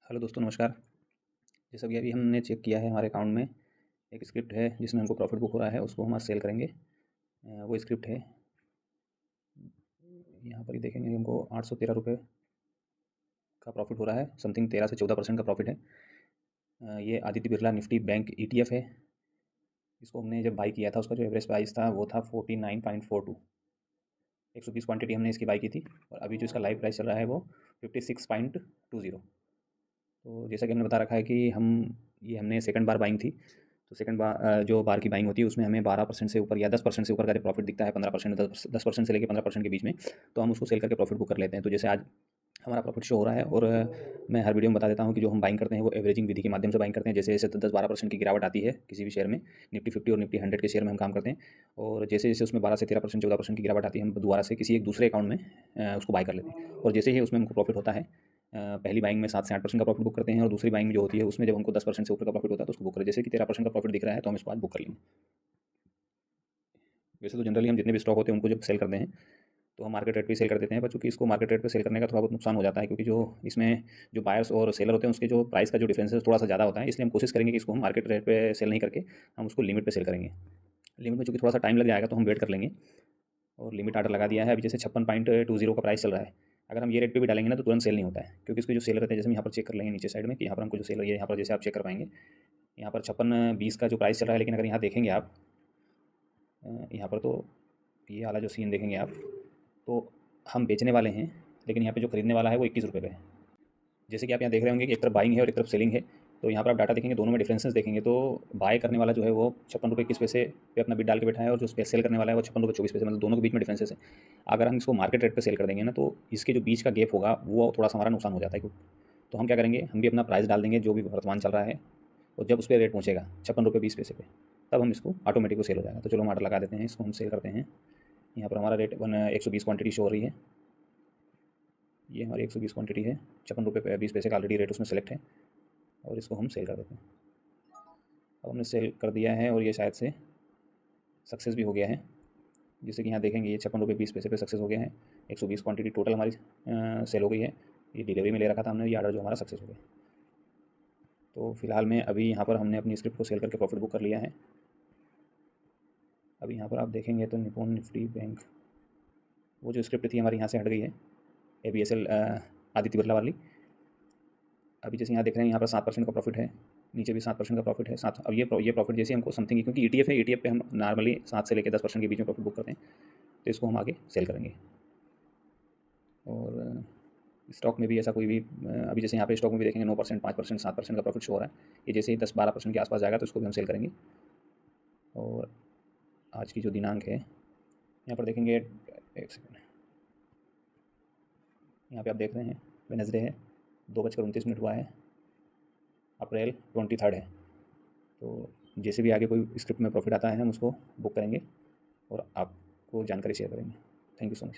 Hello दोस्तों, नमस्कार। जैसा कि अभी हमने चेक किया है, हमारे अकाउंट में एक स्क्रिप्ट है जिसमें हमको प्रॉफिट बुक हो रहा है, उसको हम आज सेल करेंगे। वो स्क्रिप्ट है, यहाँ पर ही देखेंगे, हमको 813 रुपये का प्रॉफिट हो रहा है। समथिंग 13 से 14% का प्रॉफिट है। ये Aditya Birla Nifty bank ETF है। इसको हमने जब बाई किया था, उसका जो एवरेज प्राइस था वो था 49.42। 120 क्वांटिटी हमने इसकी बाई की थी, और अभी जो इसका लाइव प्राइस चल रहा है वो 56.20। तो जैसा कि हमने बता रखा है कि हमने सेकंड बार बाइंग थी, तो सेकंड बार जो बार की बाइंग होती है उसमें हमें 12% से ऊपर या 10% से ऊपर का प्रॉफिट दिखता है, 15%, 10% से लेकर 15% के बीच में, तो हम उसको सेल करके प्रॉफिट बुक कर लेते हैं। तो जैसे आज हमारा प्रॉफिट शो हो रहा है, और मैं हर वीडियो में बता देता हूँ कि जो हम बाइंग करते हैं वो एवरेजिंग विधि के माध्यम से बाइंग करते हैं। जैसे जैसे 10-12% की गिरावट आती है किसी भी शेयर में, निफ्टी 50 और निफ्टी 100 के शेयर में हम काम करते हैं, और जैसे जैसे उसमें 12 से 13%, 14% की गिरावट आती है, हम दोबारा से किसी एक दूसरे अकाउंट में उसको बाय कर लेते हैं। और जैसे ही उसमें हमको प्रॉफिट होता है, पहली बाइंग में 7 से 8% का प्रॉफिट बुक करते हैं, और दूसरी बाइंग में जो होती है उसमें जब हमको 10% से ऊपर का प्रॉफिट होता है तो उसको बुक करें। जैसे कि 13% का प्रॉफिट दिख रहा है, तो हम इसको आज बुक कर लेंगे। वैसे तो जनरली हम जितने भी स्टॉक होते हैं उनको जब सेल करते हैं तो हम मार्केट रेट पे सेल कर देते हैं, पर चूंकि इसको मार्केट रेट पे सेल करने का थोड़ा बहुत नुकसान हो जाता है, क्योंकि जो इसमें जो बायर्स और सेलर होते हैं उसके जो प्राइस का जो डिफरेंस है थोड़ा सा ज़्यादा होता है। इसलिए हम कोशिश करेंगे कि इसको हम मार्केट रेट पे सेल नहीं करके हम उसको लिमिट पे सेल करेंगे। लिमिट में चूंकि थोड़ा सा टाइम लग जाएगा तो हम वेट कर लेंगे, और लिमिट आर्डर लगा दिया है। अभी जैसे 56.20 का प्राइस चल रहा है, अगर हम ये रेट पे भी डालेंगे ना तो तुरंत सेल नहीं होता है, क्योंकि इसके जो सेलर रहते हैं, जैसे हम यहाँ पर चेक कर लेंगे नीचे साइड में कि यहाँ पर हमको जो सेलर है, यहाँ पर जैसे आप चेक कर पाएंगे, यहाँ पर 56.20 का जो प्राइस चल रहा है, लेकिन अगर यहाँ देखेंगे आप, यहाँ पर तो ये वाला जो सीन देखेंगे आप, तो हम बेचने वाले हैं, लेकिन यहाँ पे जो खरीदने वाला है वो 21 रुपये पे है। जैसे कि आप यहाँ देख रहे होंगे कि एक तरफ बाइंग है और एक तरफ सेलिंग है, तो यहाँ पर आप डाटा देखेंगे, दोनों में डिफरेंसेस देखेंगे, तो बाय करने वाला जो है वो 56 रुपये 21 पैसे पे अपना बिड डाल के बैठा है, और जो सेल करने वाला है वो 56 रुपये 24 पैसे, मतलब दोनों के बीच में डिफरेंसेस है। अगर हम इसको मार्केट रेट पर सेल कर देंगे ना, तो इसके जो बीच का गैप होगा वो थोड़ा सा हमारा नुकसान हो जाता है। तो हम क्या करेंगे, हम भी अपना प्राइस डाल देंगे जो भी वर्तमान चल रहा है, और जब उस पर रेट पहुँचेगा 56 रुपये 20 पैसे पे, तब हम इसको ऑटोमेटिक सेल हो जाएगा। तो चलो हम ऑर्डर लगा देते हैं, इसको हम सेल करते हैं। यहाँ पर हमारा रेट 120 क्वांटिटी शो हो रही है। ये हमारी 120 क्वांटिटी है, 56 रुपये 20 पैसे का ऑलरेडी रेट उसमें सेलेक्ट है, और इसको हम सेल कर देते हैं। अब हमने सेल कर दिया है, और ये शायद से सक्सेस भी हो गया है। जैसे कि यहाँ देखेंगे ये 56 रुपये 20 पैसे पे सक्सेस हो गया है। 120 क्वांटिटी टोटल हमारी सेल हो गई है। ये डिलीवरी में ले रखा था हमने, ये ऑर्डर जो हमारा सक्सेस हो गया। तो फिलहाल में अभी यहाँ पर हमने अपनी स्क्रिप्ट को सेल करके प्रॉफिट बुक कर लिया है। अभी यहाँ पर आप देखेंगे तो निप्पॉन निफ्टी बैंक, वो जो स्क्रिप्ट थी हमारी यहाँ से हट गई है, ABSL आदित्य बिरला वाली। अभी जैसे यहाँ देख रहे हैं, यहाँ पर 7% का प्रॉफिट है, नीचे भी 7% का प्रॉफिट है साथ। अब ये प्रॉफिट जैसे हमको समथिंग, क्योंकि ETF है, ETF पे हम नॉर्मली 7 से लेकर 10% के बीच में प्रॉफिट बुक करते हैं, तो इसको हम आगे सेल करेंगे। और स्टॉक में भी ऐसा कोई भी अभी जैसे यहाँ पे स्टॉक में भी देखेंगे 9%, 5%, 7% का प्रॉफिट शो हो रहा है। ये जैसे ही 10-12% के आसपास जाएगा तो इसको भी हम सेल करेंगे। और आज की जो दिनांक है यहाँ पर देखेंगे, एक सेकेंड, यहाँ पे आप देख रहे हैं वेडनेसडे है, 2:29 हुआ है, अप्रैल 23 है। तो जैसे भी आगे कोई स्क्रिप्ट में प्रॉफिट आता है हम उसको बुक करेंगे और आपको जानकारी शेयर करेंगे। Thank you so much.